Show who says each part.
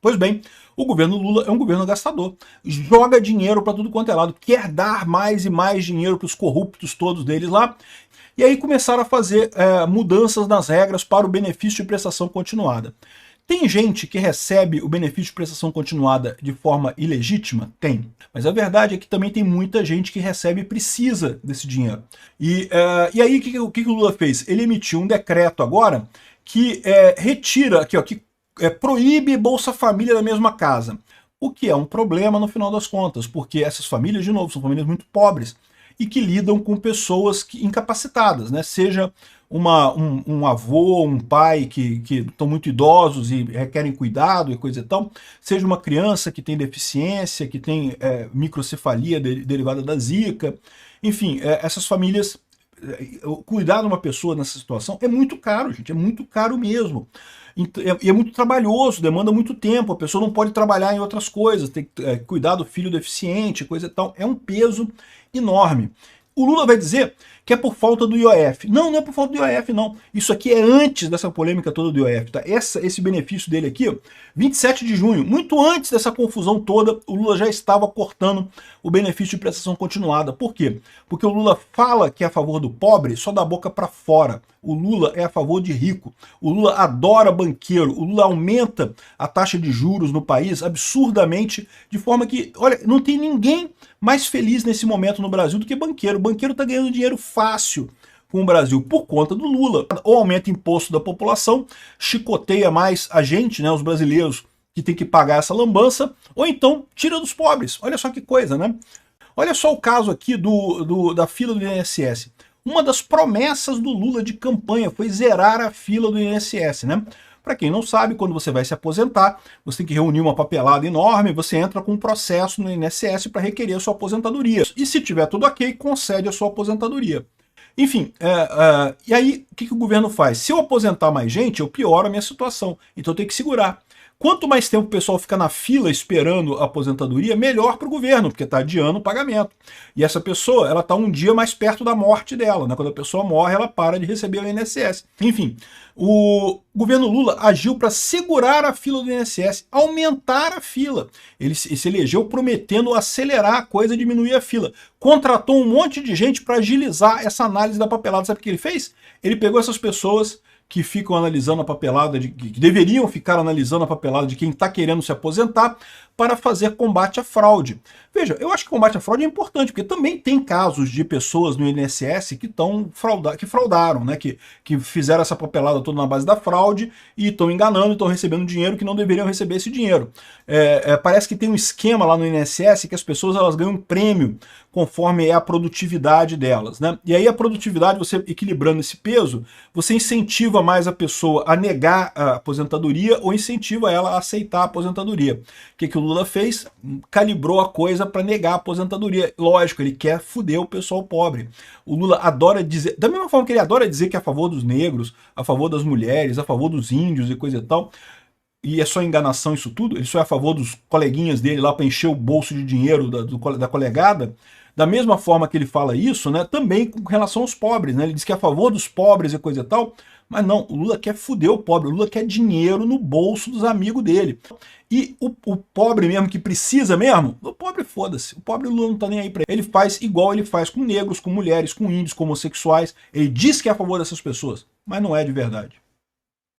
Speaker 1: Pois bem, o governo Lula é um governo gastador, joga dinheiro para tudo quanto é lado, quer dar mais e mais dinheiro para os corruptos todos deles lá, e aí começaram a fazer mudanças nas regras para o benefício de prestação continuada. Tem gente que recebe o benefício de prestação continuada de forma ilegítima? Tem. Mas a verdade é que também tem muita gente que recebe e precisa desse dinheiro. E aí o que o Lula fez? Ele emitiu um decreto agora que retira, aqui, ó, que proíbe Bolsa Família da mesma casa. O que é um problema no final das contas, porque essas famílias, de novo, são famílias muito pobres e que lidam com pessoas incapacitadas, né? Seja um avô, um pai que estão muito idosos e requerem cuidado e coisa e tal, seja uma criança que tem deficiência, que tem microcefalia derivada da zika, enfim, essas famílias, cuidar de uma pessoa nessa situação é muito caro, gente, é muito caro mesmo. E é muito trabalhoso, demanda muito tempo, a pessoa não pode trabalhar em outras coisas, tem que cuidar do filho deficiente, coisa e tal, é um peso enorme. O Lula vai dizer que é por falta do IOF. Não, não é por falta do IOF, não. Isso aqui é antes dessa polêmica toda do IOF, tá? Esse benefício dele aqui, ó, 27 de junho, muito antes dessa confusão toda, o Lula já estava cortando o benefício de prestação continuada. Por quê? Porque o Lula fala que é a favor do pobre só da boca para fora. O Lula é a favor de rico. O Lula adora banqueiro. O Lula aumenta a taxa de juros no país absurdamente, de forma que, olha, não tem ninguém mais feliz nesse momento no Brasil do que banqueiro. O banqueiro está ganhando dinheiro fácil com o Brasil por conta do Lula. Ou aumenta imposto da população, chicoteia mais a gente, né, os brasileiros, que tem que pagar essa lambança, ou então tira dos pobres. Olha só que coisa, né? Olha só o caso aqui da fila do INSS. Uma das promessas do Lula de campanha foi zerar a fila do INSS, né? Para quem não sabe, quando você vai se aposentar, você tem que reunir uma papelada enorme, você entra com um processo no INSS para requerer a sua aposentadoria. E se tiver tudo ok, concede a sua aposentadoria. Enfim, e aí o que o governo faz? Se eu aposentar mais gente, eu pioro a minha situação, então eu tenho que segurar. Quanto mais tempo o pessoal fica na fila esperando a aposentadoria, melhor para o governo, porque está adiando o pagamento. E essa pessoa, ela está um dia mais perto da morte dela, né? Quando a pessoa morre, ela para de receber o INSS. Enfim, o governo Lula agiu para segurar a fila do INSS, aumentar a fila. Ele se elegeu prometendo acelerar a coisa, diminuir a fila. Contratou um monte de gente para agilizar essa análise da papelada. Sabe o que ele fez? Ele pegou essas pessoas que ficam analisando a papelada, que deveriam ficar analisando a papelada de quem está querendo se aposentar, para fazer combate à fraude. Veja, eu acho que combate à fraude é importante, porque também tem casos de pessoas no INSS que fraudaram, né, que fizeram essa papelada toda na base da fraude e estão enganando, estão recebendo dinheiro que não deveriam receber esse dinheiro. Parece que tem um esquema lá no INSS que as pessoas elas ganham um prêmio conforme é a produtividade delas, né? E aí a produtividade, você equilibrando esse peso, você incentiva mais a pessoa a negar a aposentadoria ou incentiva ela a aceitar a aposentadoria. O que o Lula fez? Calibrou a coisa para negar a aposentadoria. Lógico, ele quer fuder o pessoal pobre. O Lula adora dizer, da mesma forma que ele adora dizer que é a favor dos negros, a favor das mulheres, a favor dos índios e coisa e tal, e é só enganação isso tudo, ele só é a favor dos coleguinhas dele lá para encher o bolso de dinheiro da colegada. Da mesma forma que ele fala isso, né, também com relação aos pobres, né, ele diz que é a favor dos pobres e coisa e tal, mas não, o Lula quer fuder o pobre, o Lula quer dinheiro no bolso dos amigos dele. E o pobre mesmo, que precisa mesmo, o pobre foda-se, o pobre Lula não tá nem aí pra ele. Ele faz igual ele faz com negros, com mulheres, com índios, com homossexuais, ele diz que é a favor dessas pessoas, mas não é de verdade.